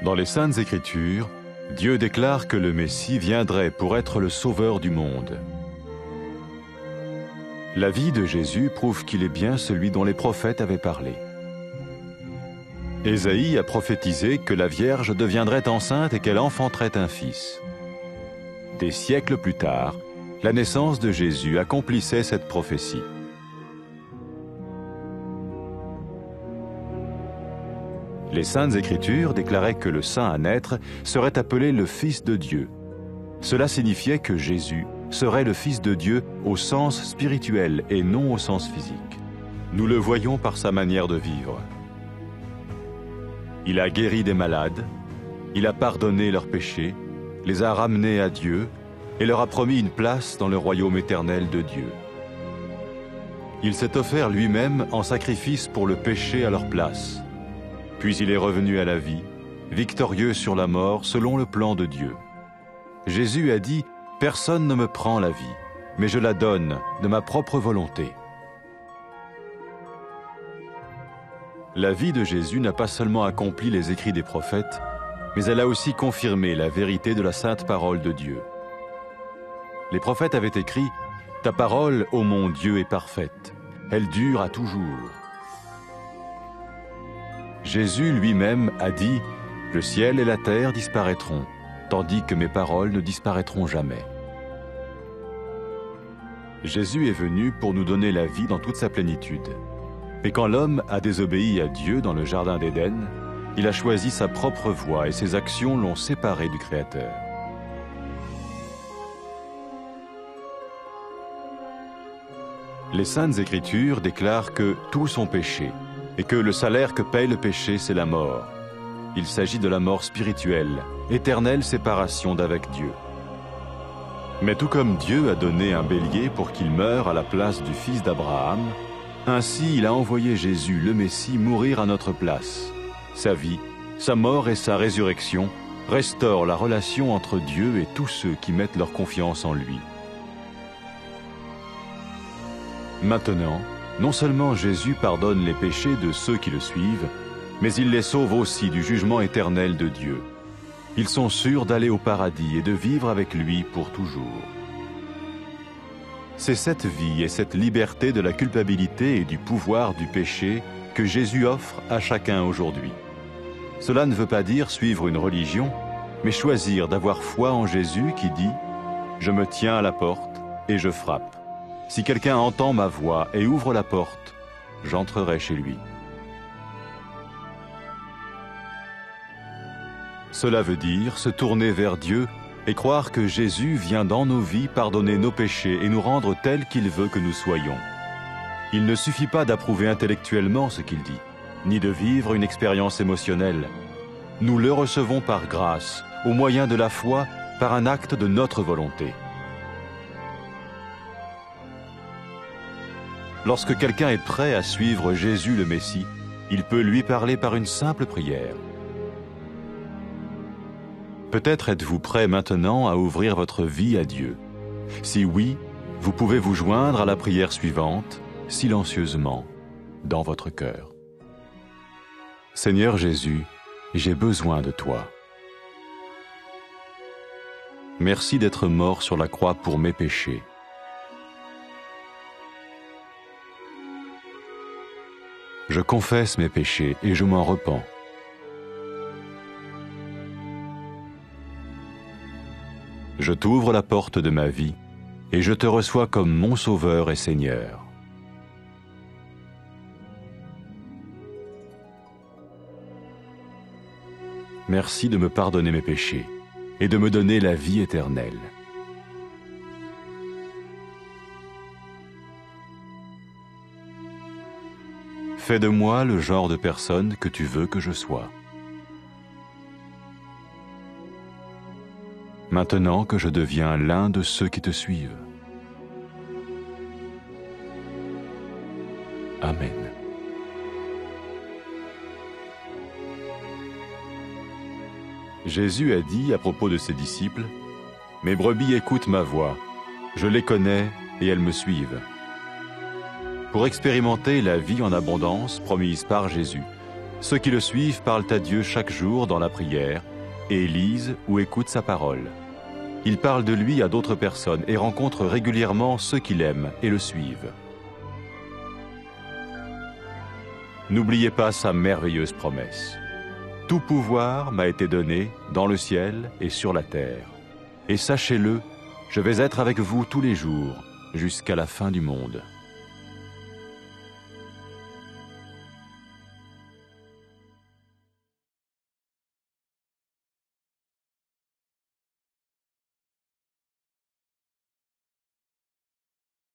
Dans les Saintes Écritures, Dieu déclare que le Messie viendrait pour être le sauveur du monde. La vie de Jésus prouve qu'il est bien celui dont les prophètes avaient parlé. Ésaïe a prophétisé que la Vierge deviendrait enceinte et qu'elle enfanterait un fils. Des siècles plus tard, la naissance de Jésus accomplissait cette prophétie. Les Saintes Écritures déclaraient que le saint à naître serait appelé le Fils de Dieu. Cela signifiait que Jésus serait le Fils de Dieu au sens spirituel et non au sens physique. Nous le voyons par sa manière de vivre. Il a guéri des malades, il a pardonné leurs péchés, les a ramenés à Dieu et leur a promis une place dans le royaume éternel de Dieu. Il s'est offert lui-même en sacrifice pour le péché à leur place. Puis il est revenu à la vie, victorieux sur la mort selon le plan de Dieu. Jésus a dit « Personne ne me prend la vie, mais je la donne de ma propre volonté ». La vie de Jésus n'a pas seulement accompli les écrits des prophètes, mais elle a aussi confirmé la vérité de la sainte parole de Dieu. Les prophètes avaient écrit « Ta parole, ô mon Dieu, est parfaite, elle dure à toujours ». Jésus lui-même a dit « Le ciel et la terre disparaîtront, tandis que mes paroles ne disparaîtront jamais. » Jésus est venu pour nous donner la vie dans toute sa plénitude. Mais quand l'homme a désobéi à Dieu dans le jardin d'Éden, il a choisi sa propre voie et ses actions l'ont séparé du Créateur. Les Saintes Écritures déclarent que tous ont péché et que le salaire que paye le péché, c'est la mort. Il s'agit de la mort spirituelle, éternelle séparation d'avec Dieu. Mais tout comme Dieu a donné un bélier pour qu'il meure à la place du fils d'Abraham, ainsi il a envoyé Jésus, le Messie, mourir à notre place. Sa vie, sa mort et sa résurrection restaurent la relation entre Dieu et tous ceux qui mettent leur confiance en lui. Maintenant, non seulement Jésus pardonne les péchés de ceux qui le suivent, mais il les sauve aussi du jugement éternel de Dieu. Ils sont sûrs d'aller au paradis et de vivre avec lui pour toujours. C'est cette vie et cette liberté de la culpabilité et du pouvoir du péché que Jésus offre à chacun aujourd'hui. Cela ne veut pas dire suivre une religion, mais choisir d'avoir foi en Jésus qui dit « Je me tiens à la porte et je frappe. Si quelqu'un entend ma voix et ouvre la porte, j'entrerai chez lui. » Cela veut dire se tourner vers Dieu et croire que Jésus vient dans nos vies pardonner nos péchés et nous rendre tels qu'il veut que nous soyons. Il ne suffit pas d'approuver intellectuellement ce qu'il dit, ni de vivre une expérience émotionnelle. Nous le recevons par grâce, au moyen de la foi, par un acte de notre volonté. Lorsque quelqu'un est prêt à suivre Jésus le Messie, il peut lui parler par une simple prière. Peut-être êtes-vous prêt maintenant à ouvrir votre vie à Dieu. Si oui, vous pouvez vous joindre à la prière suivante, silencieusement, dans votre cœur. Seigneur Jésus, j'ai besoin de toi. Merci d'être mort sur la croix pour mes péchés. Je confesse mes péchés et je m'en repens. Je t'ouvre la porte de ma vie et je te reçois comme mon Sauveur et Seigneur. Merci de me pardonner mes péchés et de me donner la vie éternelle. Fais de moi le genre de personne que tu veux que je sois. Maintenant que je deviens l'un de ceux qui te suivent. Amen. Jésus a dit à propos de ses disciples, « Mes brebis écoutent ma voix, je les connais et elles me suivent. » Pour expérimenter la vie en abondance promise par Jésus, Ceux qui le suivent parlent à Dieu chaque jour dans la prière et lisent ou écoutent sa parole. Ils parlent de lui à d'autres personnes et rencontrent régulièrement ceux qui l'aiment et le suivent. N'oubliez pas sa merveilleuse promesse. Tout pouvoir m'a été donné dans le ciel et sur la terre. Et sachez-le, je vais être avec vous tous les jours jusqu'à la fin du monde.